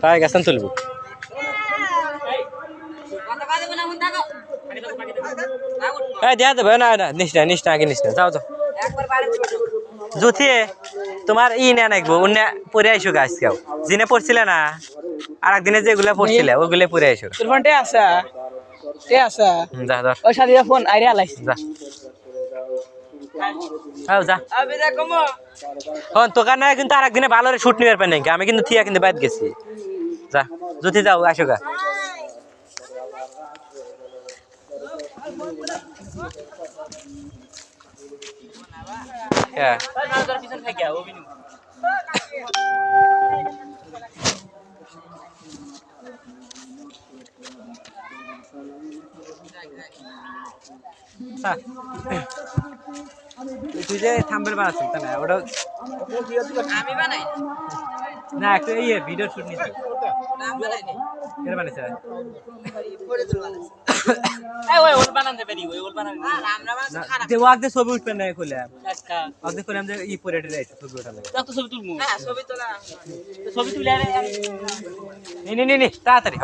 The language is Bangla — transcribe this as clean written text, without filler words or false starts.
তাই গেছেন তুলবো দেয়া দেবে না না নিস না আগে নিস না যাও যাও জুথিয়ে তোমার ই না নাকবো অন্য পরে আইসো গাছ কেউ জিনে পড়ছিলে না আর একদিনে যেগুলা পড়ছিলে ওগুলো পরে আইসো তোর ফোনটা আছে যা যা ওই সাদিয়া ফোন আইরে আলাইছি যা আও যা তোকার না কিন্তু আর একদিনে ভালো শুট নিবার পাই নাকি আমি কিন্তু থিয়া কিন্তু বাইরে গেছি যা জুথি যাও আসো গা হ্যাঁ তুই যে থাম্বেল বানাচ্ছিস তাই না ওটা আমি বানাই না একটা এই ভিডিও শুট নিচ্ছি নাম বানাইনি কেন বানাইছে পরে তুই বানাইছিস এই ওই ওল বানাতে পারি ওল বানাবি না আমরা বানাচ্ছি খারাপ যে ওয়াকে ছবি উঠবে না খুলে আচ্ছা ওয়াকে করে আমরা ই পরে রে ছবি উঠালে তো ছবি তুলমু হ্যাঁ ছবি তোলা ছবি তুলে নি তাড়াতাড়ি